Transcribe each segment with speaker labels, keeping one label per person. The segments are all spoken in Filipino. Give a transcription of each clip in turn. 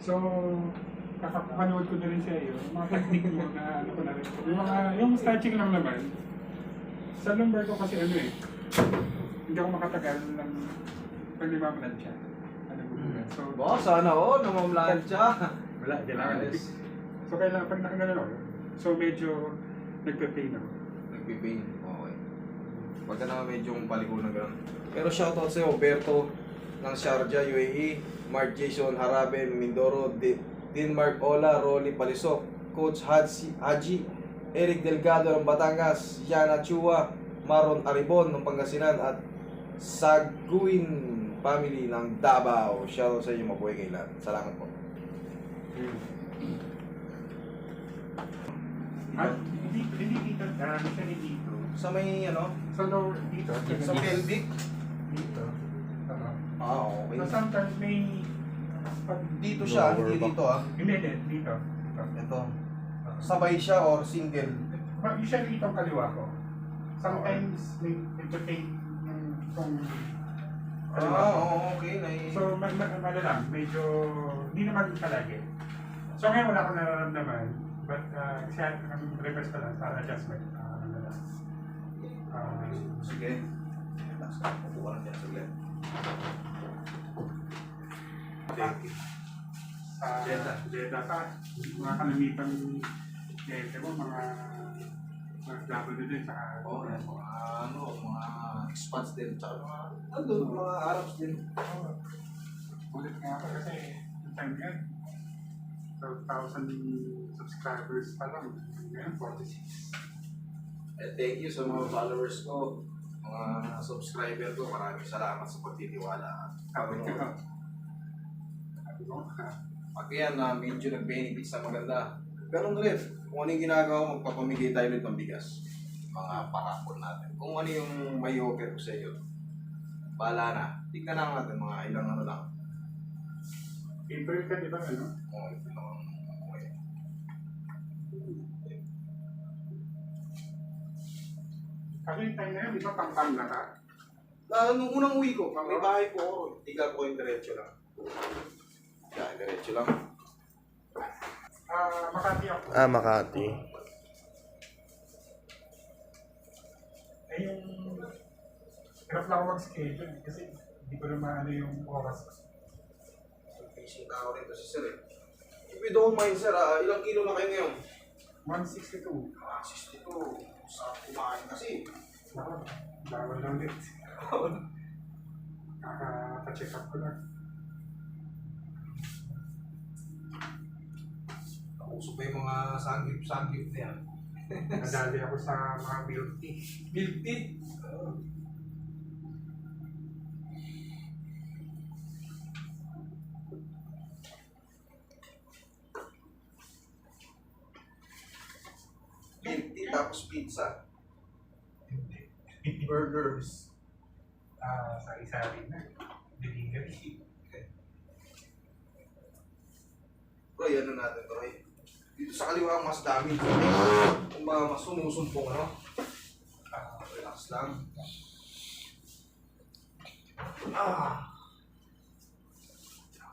Speaker 1: So, kakapanood ko na rin sa iyo, mga technique mo na ano ko na rin. Yung stretching lang naman, sa lumbar ko kasi ano eh, hindi ako makatagal ng pag limamanad siya. Ano bubulan. So,
Speaker 2: Baka sana namamlansya.
Speaker 1: wala, kailangan.
Speaker 2: Ayos.
Speaker 1: So, kailangan, pag nakagalan ako, so medyo nagpe-pain ako.
Speaker 2: Nagpipain. Okay. Pagka na medyo paliko na gano'n. Pero shoutout sa'yo, Berto ng Sharjah, UAE, Mark Jason Harabe, Mindoro, Dean Mark Ola, Rolly Palisok, Coach Haji, Eric Delgado ng Batangas, Yana Chua, Maron Aribon ng Pangasinan, at Saguin family ng Davao. Shoutout sa inyo, mabuhay kayo lahat. Salamat po.
Speaker 1: At hindi dito, siya ni dito.
Speaker 2: Sa may
Speaker 1: Sa lower dito.
Speaker 2: sa pelvic.
Speaker 1: Dito.
Speaker 2: Okay.
Speaker 1: So sometimes may pag
Speaker 2: Dito siya,
Speaker 3: Lower
Speaker 2: hindi
Speaker 3: back.
Speaker 2: dito
Speaker 1: hindi dito.
Speaker 2: Ito. Sabay siya or single?
Speaker 1: Usually itong kaliwa ko. Sometimes may entertain yung itong kaliwa ko.
Speaker 2: Okay.
Speaker 1: So lang, medyo hindi naman palagi. So ngayon wala akong nararamdaman, but siya ang request ko lang para adjustment. Ano lang.
Speaker 2: Sige. Pupuha lang dyan saglit.
Speaker 1: Sa Jeddah ka, mga kalamitan kliyente mo, mga W din, saka
Speaker 2: Mga expats din, tsaka mga Arabs din.
Speaker 1: ulit nga ako kasi yung time yan, 12,000 subscribers pa lang, ngayon 46.
Speaker 2: Thank you sa mga followers ko, mga subscriber ko. Maraming salamat sa pagtitiwala.
Speaker 1: Sabi ko,
Speaker 2: Pag yan na medyo nag-benefit sa maganda, ganun rin. Kung ano yung ginagawa, magpapamigay tayo ulit ng bigas. Mga parapol natin. Kung ano yung may offer ko sa iyo, bahala na. Tingnan lang natin mga ilang lang.
Speaker 1: April ka, di ba, ano?
Speaker 2: Okay, ito lang. Okay.
Speaker 1: Kasi yung time na yun, di ba, pang na ka?
Speaker 2: Nung unang uwi ko, may bahay po ako. Tiga ko yung diretso lang. Yan, diretso lang.
Speaker 1: Makati ako.
Speaker 3: Makati.
Speaker 1: Eh, yung hirap lang ako mag-schedule kasi hindi ko na maano yung oras.
Speaker 2: Fishing tao rin to si sir eh. If you don't mind sir, ilang kilo na kayo ngayon?
Speaker 1: 162.
Speaker 2: 62. Sa kumain kasi.
Speaker 1: Ako, bawal lang ulit. Kaka-check up ko lang.
Speaker 2: Uso pa yung mga sanggip na yan.
Speaker 1: Nadali ako sa mga milk tea.
Speaker 2: Milk tea? Milk tea tapos pizza. Burgers.
Speaker 1: Sari-sari na. Delivery.
Speaker 2: Bro, ano natin to eh. Dito sa kaliwa ang mas dami. Kung ba mas sumusumpong relax lang.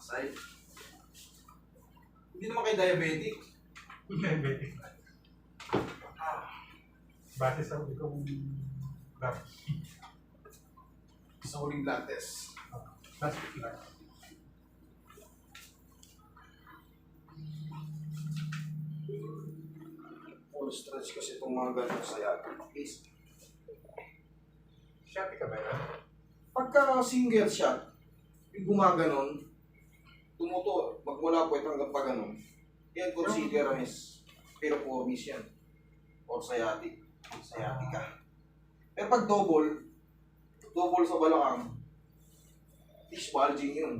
Speaker 2: Side. Hindi naman kayo diabetic.
Speaker 1: Diabetic na. Base sa ulit kong lab.
Speaker 2: Sa huling blood test.
Speaker 1: Plastic lang.
Speaker 2: Full stretch kasi itong mga ganun sa yakin. Please.
Speaker 1: Shopee ka ba yun?
Speaker 2: Pagka single shot, yung gumaganon, magmula po hanggang pa ganun, yan consider as piriformis yan. Or sciatic. Sciatica. Pero pag double sa balakang, fish bulging yun.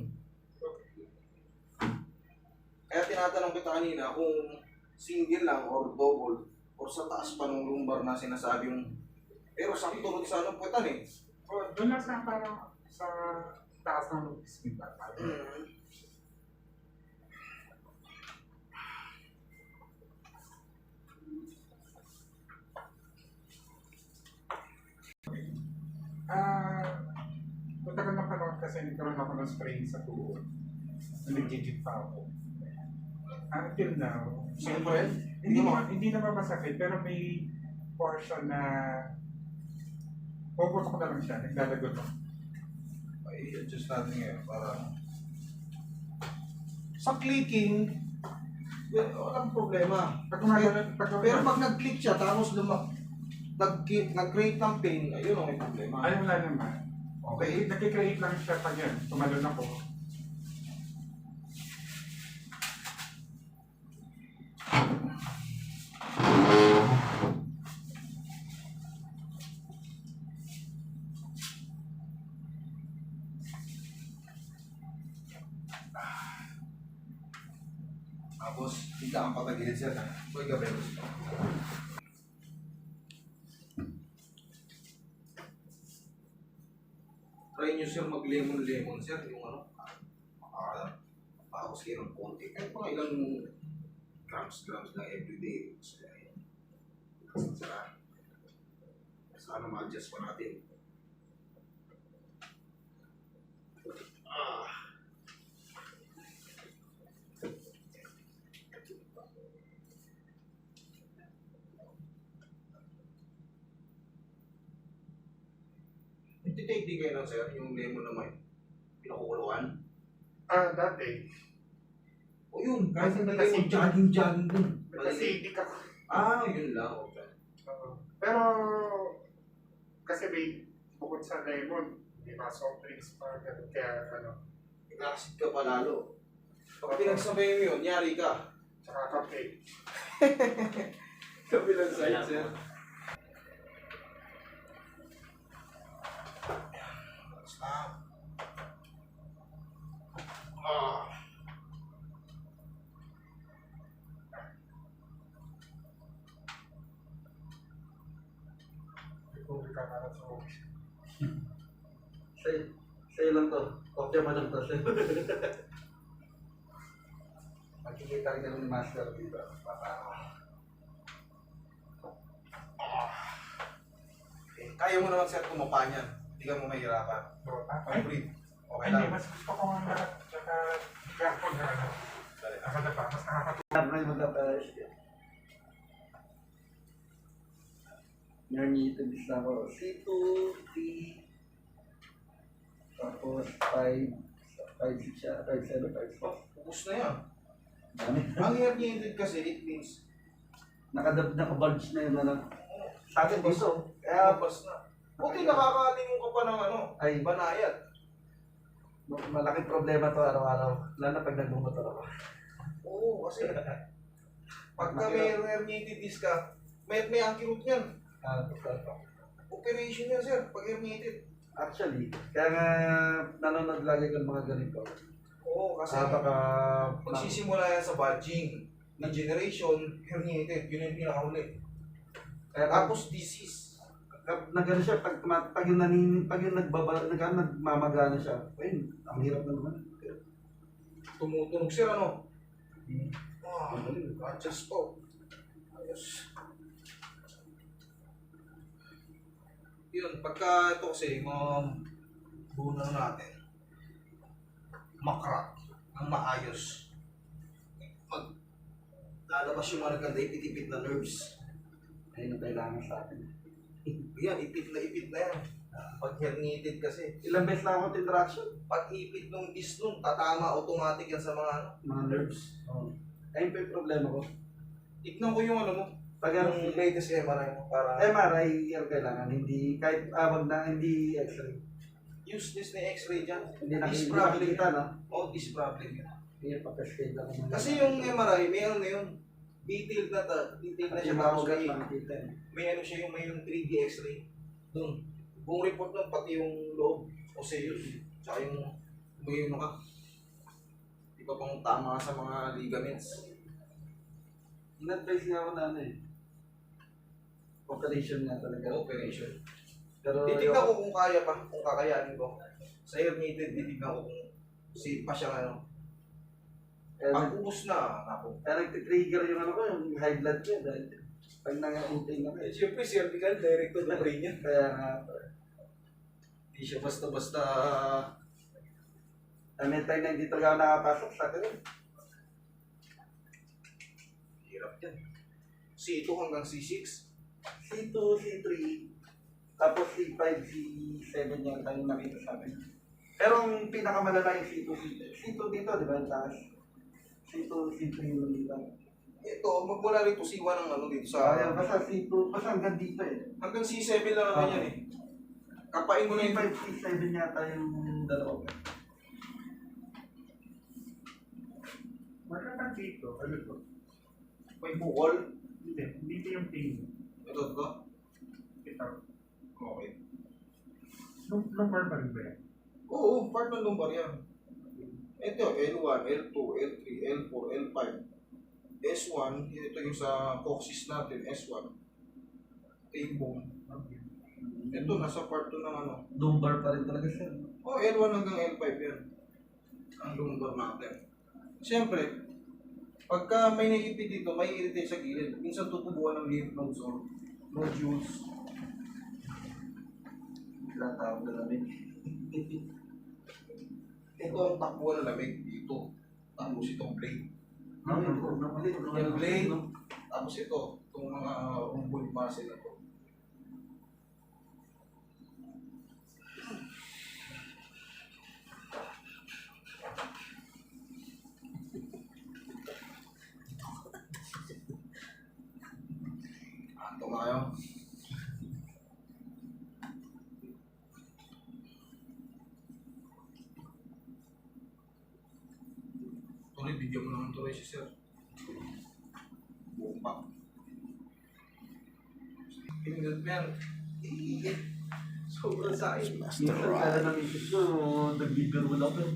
Speaker 2: Kaya tinatanong kita kanina kung single lang or double or sa taas pa ng lumbar na sinasabi yung pero sa tulad sa anong puwetan eh.
Speaker 1: Doon lang sa parang sa taas ng speed ba? Matagal na panahon kasi nagkaroon ako ng sprain sa tuhod. Nag-jijit pa ako. Until now,
Speaker 2: Sakit pa rin?
Speaker 1: hindi naman masakit, pero may portion na puputok na lang siya, naglalagot.
Speaker 2: Ay, adjust natin ngayon para... Sa clicking, walang problema. Pero pag nag-click siya, tapos nag-create ng pain, ayun ang may problema.
Speaker 1: Ay, wala naman.
Speaker 2: Okay.
Speaker 1: Nag-create lang siya pag yan, tumalon ako.
Speaker 2: Tapos, bigla kang patagilid siya. Uy, gabelos. Try nyo sir mag-lemon-lemon sir. Yung ano, paus kayo ng konti. Kahit mga ilang grams na everyday. So, ayun. Sana ma-adjust pa natin. Nagtitake di kayo ng sir, yung lemon na may pinakukuluan.
Speaker 1: Dati.
Speaker 2: O yun, kahit
Speaker 1: Kasi
Speaker 2: hindi
Speaker 1: kasi-
Speaker 2: kayo jogging dun.
Speaker 1: Kasi hindi ka...
Speaker 2: Yun lang. Okay.
Speaker 1: Pero, kasi may bukod sa lemon, may mga soft drinks pa, ganun, kaya ano,
Speaker 2: Nakasit ka pa lalo. Pag pinagsabay mo yun, yari ka.
Speaker 1: tsaka kape.
Speaker 2: Kabilang side, sir. Stop.
Speaker 1: Tubig ka na sa office.
Speaker 3: Sa'yo lang to. Kopya pa lang to. Makikita rin naman ni Master dito.
Speaker 2: Kaya mo naman sir tumapa niyan. Hindi ka mo mahirapan.
Speaker 1: Ay,
Speaker 2: Breathe. Okay
Speaker 1: hindi,
Speaker 2: lang.
Speaker 1: mas gusto ko nga lahat, tsaka gapon na ano. Nakadapa, mas nakakatulog.
Speaker 3: Sabi na magkapayos ka. Nangyitin din ako. C2, 3, tapos 5, 5, 6 siya, 5, 7, 5, 6.
Speaker 2: Ubus na yan.
Speaker 3: Dami.
Speaker 2: Ang herniated kasi, it means,
Speaker 3: Nakabulge na yun ano. Sa akin dito.
Speaker 2: kaya bas na. Buti nakakalingon ka pa ng ano,
Speaker 3: Ay,
Speaker 2: banayad.
Speaker 3: malaking problema to araw-araw. Lalo na pag nagmumotor ako.
Speaker 2: Oo, kasi pagka may herniated disc ka, may angkilot yan. Operation yan sir, pag herniated.
Speaker 3: Actually, kaya nga nanonood lagi ng mga ganito.
Speaker 2: Oo, kasi
Speaker 3: Baka
Speaker 2: magsisimula yan sa bulging. Na generation, herniated. Yun yung pinakahuli.
Speaker 3: kaya
Speaker 2: Tapos disease.
Speaker 3: nagano siya pag yung nagmamagana siya. Ayun, ang hirap na naman.
Speaker 2: Tumutunog sir, ano? Adjust po. Ayos. Yun, pagka ito kasi, mga bunang natin, makrak, ang maayos. Lalabas yung mga naganda, ipit-ipit na nerves.
Speaker 3: Ayun ang kailangan sa atin.
Speaker 2: Yan, ipit na yan. Pag herniated kasi,
Speaker 3: Ilang beses na ako interaction?
Speaker 2: pag ipit nung disc nun, tatama automatic yan sa mga ano.
Speaker 3: Mga nerves. Ayun pa yung problema ko.
Speaker 2: Tignan ko yung ano mo,
Speaker 3: Pag
Speaker 2: yung latest MRI mo para
Speaker 3: MRI yung kailangan, hindi kahit wag na hindi X-ray.
Speaker 2: use this na x-ray dyan.
Speaker 3: Hindi
Speaker 2: Disc
Speaker 3: hindi
Speaker 2: problem
Speaker 3: nakikita,
Speaker 2: yan.
Speaker 3: no?
Speaker 2: Oh, this problem yan.
Speaker 3: Hindi pa-cascade ako.
Speaker 2: Kasi yung MRI, may ano na yun, detailed na siya tapos
Speaker 3: ugat
Speaker 2: may,
Speaker 3: makikita.
Speaker 2: may ano siya yung may yung 3D x-ray. Doon. Buong report doon, pati yung loob, osseous, tsaka yung may ano ka. Di ba pang tama sa mga ligaments.
Speaker 3: In-advise nga ako na ano eh. Operation nga talaga.
Speaker 2: Operation.
Speaker 3: Pero
Speaker 2: Titignan ko kung kaya pa, kung kakayanin ko. Sa herniated, titignan ko kung safe pa siya ano. Pag ubus na, ako.
Speaker 3: kaya nagtitrigger yung ano ko, yung high blood ko. Dahil pag nangaintay na
Speaker 2: Eh, siyempre, cervical, direct to the brain yan.
Speaker 3: Kaya nga,
Speaker 2: Hindi siya basta-basta.
Speaker 3: may time na hindi talaga ako nakapasok sa akin.
Speaker 2: yan. C2 hanggang C6.
Speaker 3: C2, C3, tapos C5, C7 yata yung nakita sa akin. Pero ang pinakamalala yung C2, C2 dito, di ba? Taas. C2, C3 yung dito.
Speaker 2: Ito, magmula rito C1 ang ano dito sa...
Speaker 3: Basta C2, basta hanggang dito eh.
Speaker 2: Hanggang C7 lang naman yan eh. Kapain mo na
Speaker 3: C5,
Speaker 2: yung...
Speaker 3: C7 yata yung dalawa.
Speaker 1: Magkakang dito, ano to?
Speaker 2: May bukol.
Speaker 1: Hindi, dito yung pin.
Speaker 2: Ito.
Speaker 1: Ito.
Speaker 2: Okay.
Speaker 1: Lumbar pa rin ba yan?
Speaker 2: Oo, part ng lumbar yan. Ito, L1, L2, L3, L4, L5. S1, ito yung sa coccyx natin, S1. Tailbone. Ito, nasa part 2 ng ano.
Speaker 3: Lumbar pa rin talaga siya.
Speaker 2: Oh, L1 hanggang L5 yan. Ang lumbar natin. Siyempre, pagka may naipit dito, may irritate sa gilid. Minsan tutubuan ng lymph nodes or nodules.
Speaker 3: Ilang tawag na namin.
Speaker 2: Ito ang takbuhan ng lamig dito. Tapos itong blade. Yung blade, tapos ito, itong mga rhomboid muscle na to. Ito kayo. Tuloy, bigyan mo naman tuloy si sir. Buong pa. Pinindot mo yan. Sobrang sakit.
Speaker 3: Minsan kaya na misis ko, nagbibiro lang pero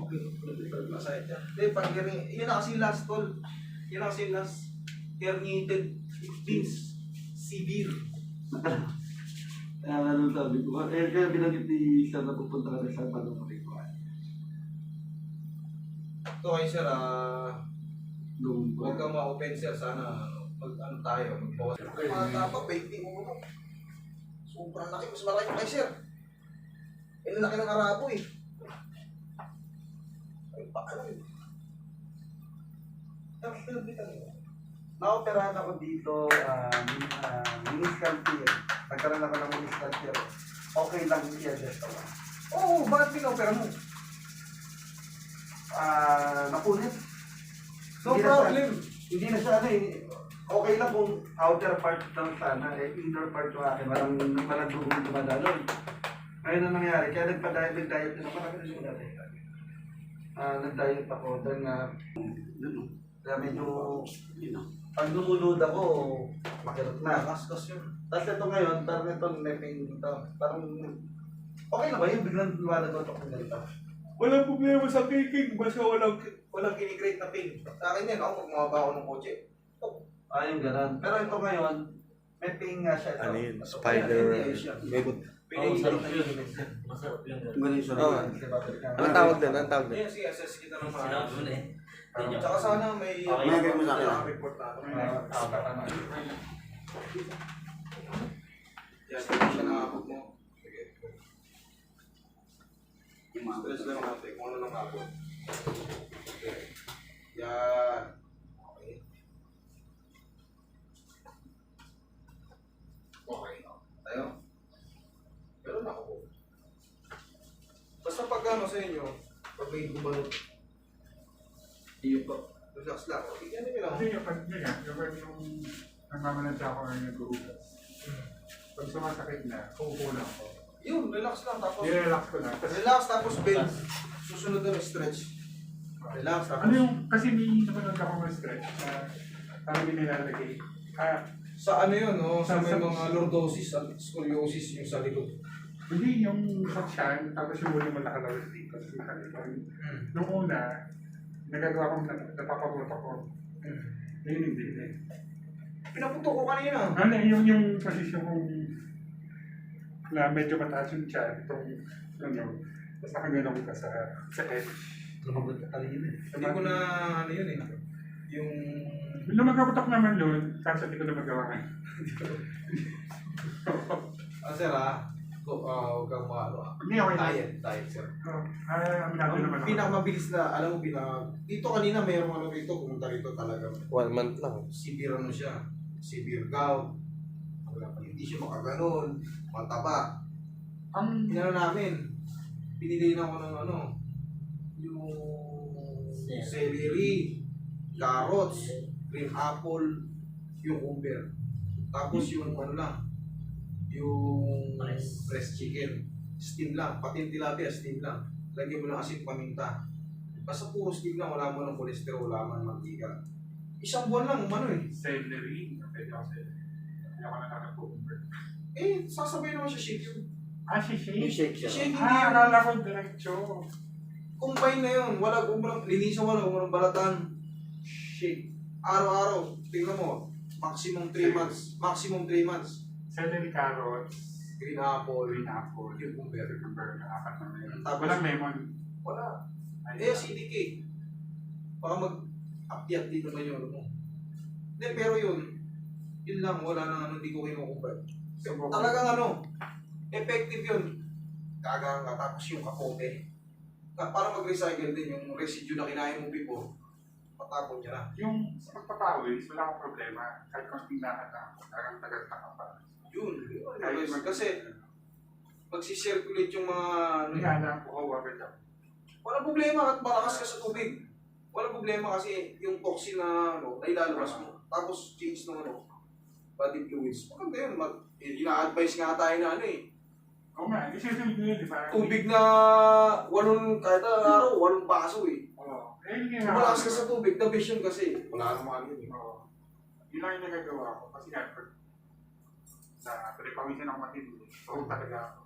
Speaker 2: Masakit yan. Hindi, pag yun na kasi last tol. Yun na kasi last herniated disc. Severe.
Speaker 3: Kaya nga nung sabi ko, kaya binanggit ni Sir na pupunta ka na sa panumari ko.
Speaker 2: Ito kayo sir,
Speaker 3: Nung
Speaker 2: huwag kang ma-open sir. Sana mag ano tayo, magbawas. Mga tapa, 20 ulo. Sobrang laki. Mas malaki pa kayo sir. Eh, laki ng arabo eh. Ay, paano yun? Tapos bitan mo.
Speaker 3: na-operahan ako dito, meniscal tear. Nagkaroon ako ng meniscal tear. Okay lang yan, dito.
Speaker 2: Oo, bakit pinopera mo?
Speaker 3: Napunit.
Speaker 2: No
Speaker 3: Hindi na
Speaker 2: problem.
Speaker 3: Hindi na siya ano eh. Okay lang kung outer part lang sana. Inner part yung akin. Walang dugong dumadalo. Ngayon ang nangyari. Kaya nagpa-diet din ako. Marami na siya dati. Nag-diet ako. Then kaya medyo, pag lumulod ako, makirot na.
Speaker 2: Nakaskas yun.
Speaker 3: Tapos ito ngayon, parang ito neping dito. Parang, okay na ba yun? Biglang lumalag ako ng ganito.
Speaker 2: Walang problema sa kicking. Basta walang kinikrate na pain. Sa akin yan, ako magmababa ako ng kotse.
Speaker 3: Yung gano'n. Pero ito ngayon, may ping nga siya ito.
Speaker 4: Ano yun?
Speaker 3: Ito,
Speaker 4: Spider
Speaker 2: Hindi, ayos yan.
Speaker 4: web.
Speaker 2: Pinag-iingat na yun.
Speaker 5: Masarap yun.
Speaker 3: Ganun siya.
Speaker 4: Oo. Anong tawag doon? Anong tawag doon?
Speaker 2: Ayan, sige, assess kita ng
Speaker 5: Sinabi
Speaker 2: maayos.
Speaker 5: mo na eh.
Speaker 2: Tsaka sana may
Speaker 5: Okay.
Speaker 4: Mga ganyan mo sa akin.
Speaker 2: report na.
Speaker 3: Tama.
Speaker 2: Yan, hindi siya nakakot mo. Sige. Stress lang natin kung ano nakakot. Okay. Yan. Okay. Okay. Tayo. Pero nakakot. Basta pag ano sa inyo, pag may gumanot, iyo po. Relax lang. Bigyan nyo lang.
Speaker 1: Kasi yung pag yun nga, yung nagmamalansya ako or nag-uugas. Pag sumasakit na, uupo lang ako.
Speaker 2: Yun, relax lang. Tapos,
Speaker 1: I-relax ko lang. Tapos,
Speaker 2: relax tapos bend. Susunod na stretch. Relax tapos.
Speaker 1: ano yung, kasi may napanood ako ng stretch na parang nilalagay.
Speaker 2: Sa ano yun, no? Sa may
Speaker 1: Sa-
Speaker 2: mga lordosis at scoliosis yung sa likod.
Speaker 1: Hindi yung saksyan, tapos yung ulo mo nakalawin dito. Tapos nakalawin. Nung una, nagagawa ko, napapagot ako. Ngayon hindi na eh.
Speaker 2: Pinaputok ko kanina.
Speaker 1: Ano, yung posisyon kong na medyo mataas yung tiyan, itong ano, tapos nakagano'n ka sa edge.
Speaker 3: Lumagot ka kanina eh.
Speaker 2: Hindi ko na ano yun eh. Yung...
Speaker 1: Lumagaputok naman doon, kaso hindi ko na magawa.
Speaker 2: Sir Huwag kang maano.
Speaker 1: Hindi, okay lang.
Speaker 2: Diet, sir.
Speaker 1: Aminado naman ako.
Speaker 2: Pinakamabilis na, alam mo, dito kanina mayroong ano rito, pumunta rito talaga.
Speaker 4: 1 month lang.
Speaker 2: Severe ano siya, severe gout. Hindi siya makaganon, mataba.
Speaker 1: Ang
Speaker 2: Inano namin, pinili na ako ng ano, yung celery, carrots, green apple, yung cucumber. Tapos yung ano lang, yung fresh chicken. Steam lang, pati yung tilapia, steam lang. Lagyan mo ng asin, paminta. Basta puro steam lang, wala mo ng cholesterol, wala mo ng mantika. Isang buwan lang, umano eh.
Speaker 1: celery. Pwede ako celery. Hindi ako nakakapumber.
Speaker 2: Eh, sasabay naman siya shake yun.
Speaker 1: Si Shane?
Speaker 4: Yung shake siya.
Speaker 2: Shake hindi
Speaker 1: Ah,
Speaker 2: yun.
Speaker 1: akala ko diretso.
Speaker 2: Combine na yun. Wala, linisan mo lang, walang balatan. Shake. Araw-araw, tingnan mo. Maximum 3 months. Maximum 3 months.
Speaker 1: Celery, carrots,
Speaker 2: Green apple.
Speaker 1: green apple,
Speaker 2: Cucumber.
Speaker 1: cucumber, apat na yun.
Speaker 2: Tapos-
Speaker 1: Walang lemon.
Speaker 2: Wala.
Speaker 1: Ay,
Speaker 2: Eh, acidic eh. Baka mag-apiat dito na yun. Ano? Hindi, pero yun lang, wala nang ano, hindi ko kinukumpay.
Speaker 1: Subukan.
Speaker 2: Talagang ano, effective yun. Kagang ka, tapos yung kapote. Para mag-recycle din yung residue na kinain mo before, matapon niya na.
Speaker 1: Yung sa pagpapawis, wala akong problema. Kahit konting lakad na ako, parang tagal-taka pa.
Speaker 2: Yun.
Speaker 1: Kahit
Speaker 2: Kasi, magsisirculate yung mga ano,
Speaker 1: Hindi alam ko, agad ako.
Speaker 2: walang problema at malakas ka sa tubig. Walang problema kasi yung toxin na ano, na ilalabas mo. Tapos change ng ano, body fluids. Maganda yun. Ina-advise nga tayo na ano eh.
Speaker 1: Oo nga, isisunod nyo yun, di ba?
Speaker 2: Tubig na kahit na araw, 8 baso eh.
Speaker 1: Oo. Eh, hindi
Speaker 2: Kung malakas ka sa tubig, the best yun kasi. Wala naman yun eh.
Speaker 1: Oo. Yun lang yung nagagawa ko. Kasi nga, sa palipawisan ako matindi. Oo, talaga ako.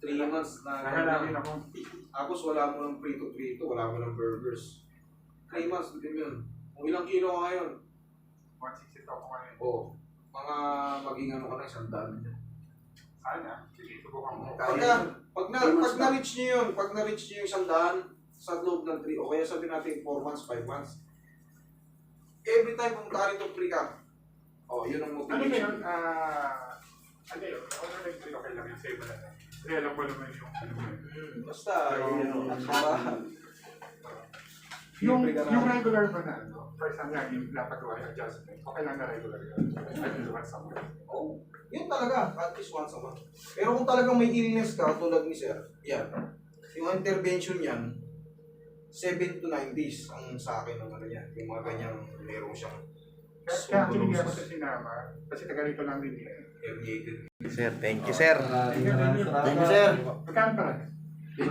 Speaker 2: 3 months na.
Speaker 1: Nakalawin ako.
Speaker 2: Tapos wala mo ng prito-prito, wala mo ng burgers. 3 months din yun. Kung ilang kilo ka ngayon?
Speaker 1: 160 ako ngayon.
Speaker 2: Oo. Mga maging ano ka na, 100 niya.
Speaker 1: Sana. Sige, subukan mo.
Speaker 2: Pag na-reach nyo yun, pag na-reach nyo yung 100 sa loob ng 3, o kaya sabihin natin 4 months, 5 months, every time pumunta ka rito free ka. Oh, yun ang
Speaker 1: Ano ba
Speaker 2: motivation.
Speaker 1: yun? Ano yun? Ako na nag-free, okay lang yun. Save mo na lang. Kasi alam ko naman yung ano mo yun.
Speaker 2: Basta,
Speaker 1: Pero-
Speaker 2: yun, para
Speaker 1: Yung,
Speaker 2: free ka na.
Speaker 1: yung regular ba na, no? For example, yung napagawa yung adjustment, okay lang na regular yun. I don't do it somewhere.
Speaker 2: Oh, yun talaga, at least once a month. Pero kung talagang may illness ka, tulad ni Sir, yan. Yung intervention yan, 7 to 9 days ang sa akin ng ano yan. Yung mga ganyang meron siyang
Speaker 1: Kaya actually kaya ako sa sinama, kasi tagalito lang din yun.
Speaker 2: herniated.
Speaker 4: Sir, thank you, sir.
Speaker 1: Thank you,
Speaker 4: Thank you, sir.
Speaker 1: Magkano pa rin?